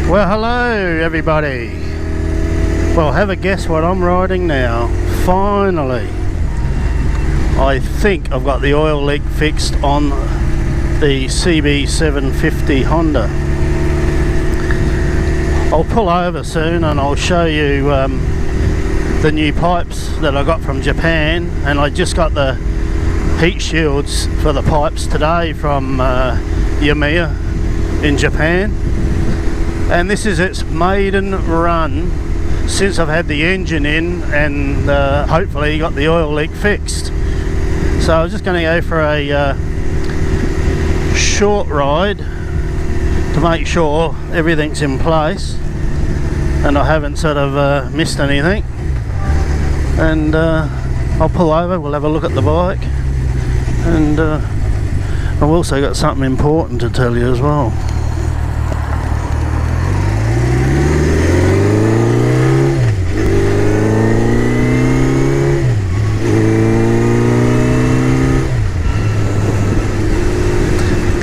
Well, hello everybody. Well, have a guess what I'm riding now. Finally, I think I've got the oil leak fixed on the CB750 Honda. I'll pull over soon and I'll show you the new pipes that I got from Japan, and I just got the heat shields for the pipes today from Yamiya in Japan. And this is its maiden run since I've had the engine in, and hopefully got the oil leak fixed. So I was just going to go for a short ride to make sure everything's in place and I haven't sort of missed anything. And I'll pull over, we'll have a look at the bike, and I've also got something important to tell you as well.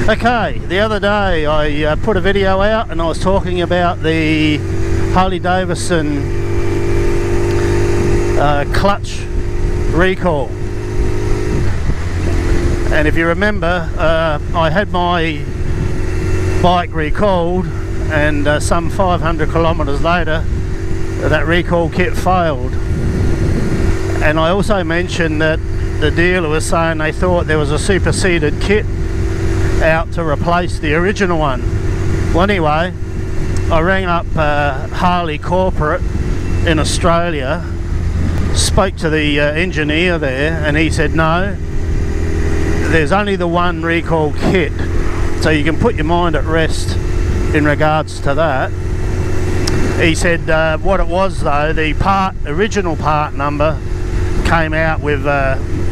Okay, the other day I put a video out and I was talking about the Harley Davidson clutch recall. And if you remember, I had my bike recalled, and some 500 kilometers later that recall kit failed. And I also mentioned that the dealer was saying they thought there was a superseded kit out to replace the original one. Well, anyway, I rang up Harley Corporate in Australia, spoke to the engineer there, and he said no, there's only the one recall kit, so you can put your mind at rest in regards to that. He said what it was though, the original part number came out with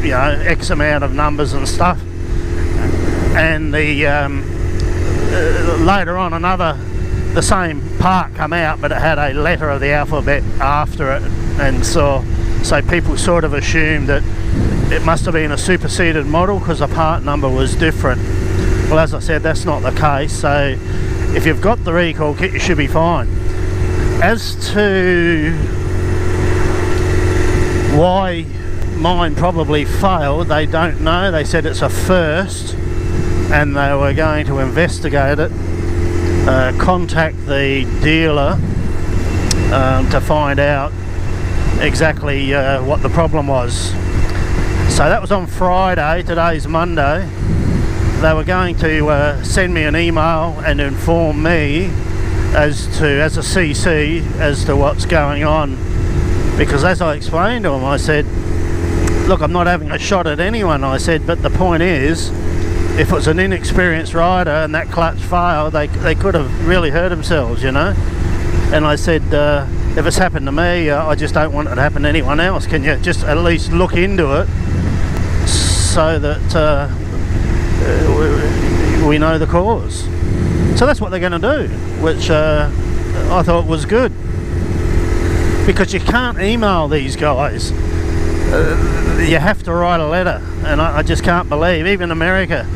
you know, X amount of numbers and stuff, and the later on the same part come out, but it had a letter of the alphabet after it, and so people sort of assumed that it must have been a superseded model because the part number was different. Well, as I said, that's not the case, so if you've got the recall kit you should be fine. As to why mine probably failed, they don't know. They said it's a first and they were going to investigate it, contact the dealer to find out exactly what the problem was. So that was on Friday, today's Monday. They were going to send me an email and inform me as a CC as to what's going on, because as I explained to them, I said, look, I'm not having a shot at anyone, I said, but the point is, if it was an inexperienced rider and that clutch failed, they could have really hurt themselves, you know. And I said, if it's happened to me, I just don't want it to happen to anyone else. Can you just at least look into it so that we know the cause? So that's what they're going to do, which I thought was good, because you can't email these guys. You have to write a letter, and I just can't believe, even America,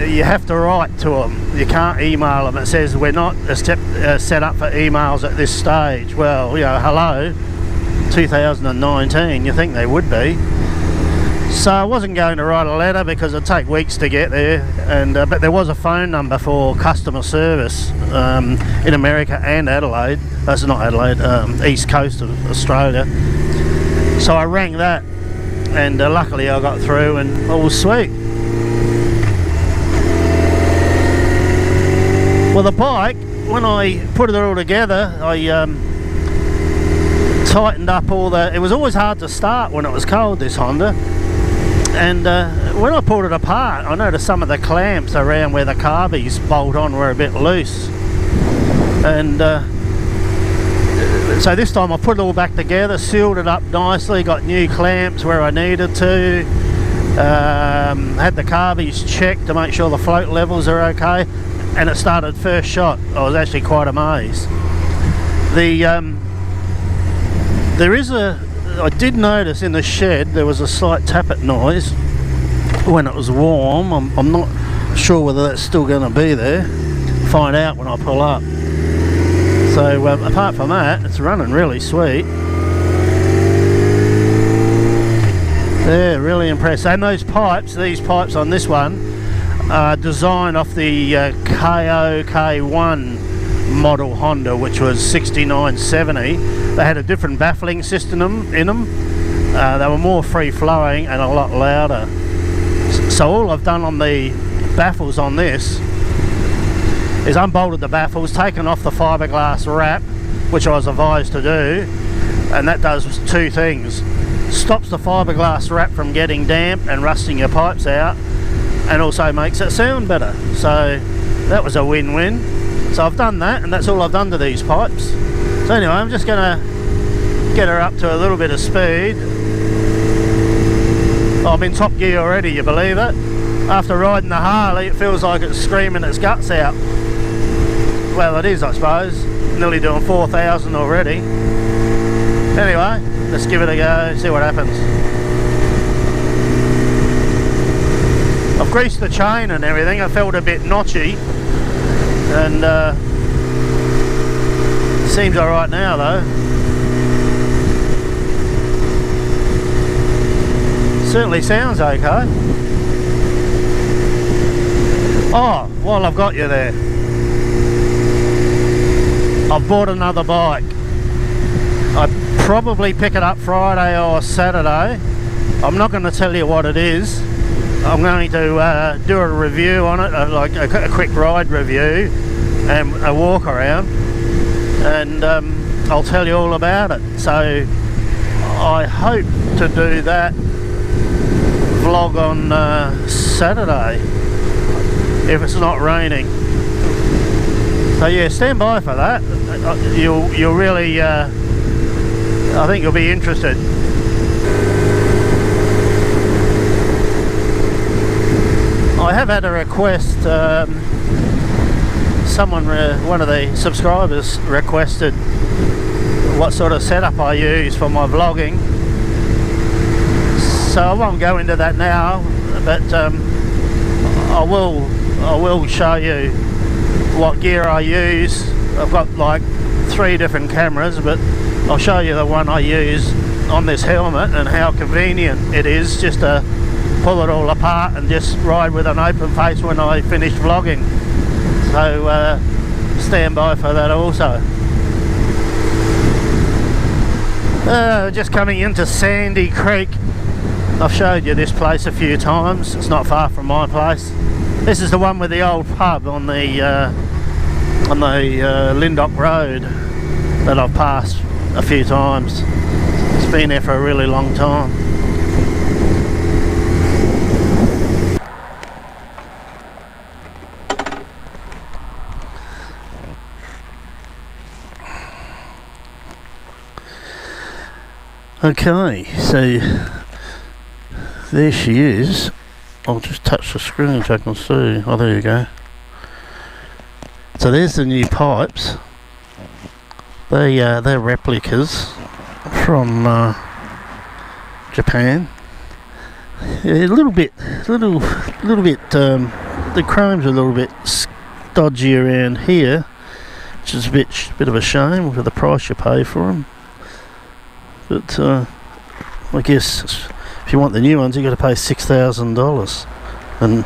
you have to write to them. You can't email them. It says we're not set up for emails at this stage. Well, you know, hello, 2019, you think they would be. So I wasn't going to write a letter because it'd take weeks to get there, and but there was a phone number for customer service in America and Adelaide. That's not Adelaide, east coast of Australia. So I rang that, and luckily I got through and all was sweet. Well, the bike, when I put it all together, I tightened up all it was always hard to start when it was cold, this Honda. And when I pulled it apart, I noticed some of the clamps around where the carbies bolt on were a bit loose. And so this time I put it all back together, sealed it up nicely, got new clamps where I needed to, had the carbies checked to make sure the float levels are okay, and it started first shot. I was actually quite amazed. I did notice in the shed there was a slight tappet noise when it was warm. I'm not sure whether that's still going to be there. Find out when I pull up. So apart from that, it's running really sweet. Yeah, really impressed. And those pipes, these pipes on this one, are designed off the KOK1 model Honda, which was 6970. They had a different baffling system in them. They were more free-flowing and a lot louder. So all I've done on the baffles on this is unbolted the baffles, taken off the fiberglass wrap, which I was advised to do, and that does two things. Stops the fiberglass wrap from getting damp and rusting your pipes out, and also makes it sound better. So that was a win-win. So I've done that, and that's all I've done to these pipes. So anyway, I'm just gonna get her up to a little bit of speed. I'm in top gear already, you believe it? After riding the Harley, it feels like it's screaming its guts out. Well, it is, I suppose. Nearly doing 4,000 already. Anyway, let's give it a go, see what happens. I've greased the chain and everything. I felt a bit notchy, and seems alright now though. Certainly sounds okay. Oh, while I've got you there, I've bought another bike. I probably pick it up Friday or Saturday. I'm not going to tell you what it is. I'm going to do a review on it, like a quick ride review and a walk around, and I'll tell you all about it. So I hope to do that vlog on Saturday if it's not raining. So yeah, stand by for that. You'll really I think you'll be interested. I have had a request. One of the subscribers requested what sort of setup I use for my vlogging. So I won't go into that now, but I will show you what gear I use. I've got like 3 different cameras, but I'll show you the one I use on this helmet and how convenient it is just to pull it all apart and just ride with an open face when I finish vlogging. So stand by for that also. Just coming into Sandy Creek. I've showed you this place a few times. It's not far from my place. This is the one with the old pub on the Lindock Road that I've passed a few times. It's been there for a really long time. Okay, so there she is. I'll just touch the screen so I can see. Oh, there you go. So there's the new pipes. They're replicas from Japan. A little bit. The chrome's a little bit stodgy around here, which is a bit of a shame for the price you pay for them. But I guess if you want the new ones, you got to pay $6,000, and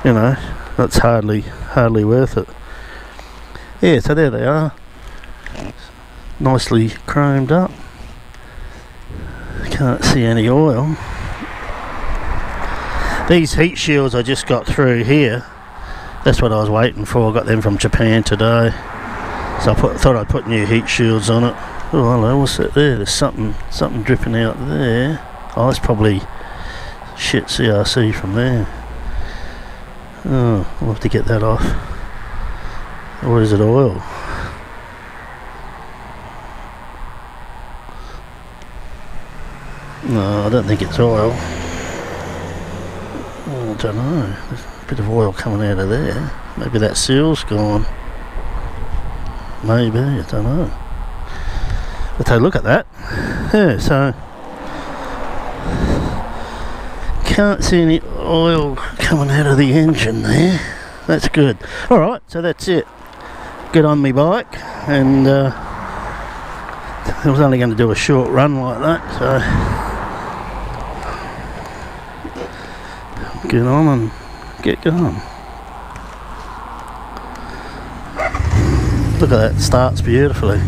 you know that's hardly worth it. Yeah, so there they are, nicely chromed up. Can't see any oil. These heat shields I just got through here. That's what I was waiting for. I got them from Japan today, so I thought I'd put new heat shields on it. Oh, hello, what's that there? There's something dripping out there. Oh, that's probably shit CRC from there. Oh, I'll have to get that off. Or is it oil? No, I don't think it's oil. Oh, I don't know. There's a bit of oil coming out of there. Maybe that seal's gone. Maybe, I don't know. But take a look at that. Yeah, so can't see any oil coming out of the engine there. That's good. Alright, so that's it. get on my bike, and I was only going to do a short run like that, so get on and get going. Look at that, starts beautifully.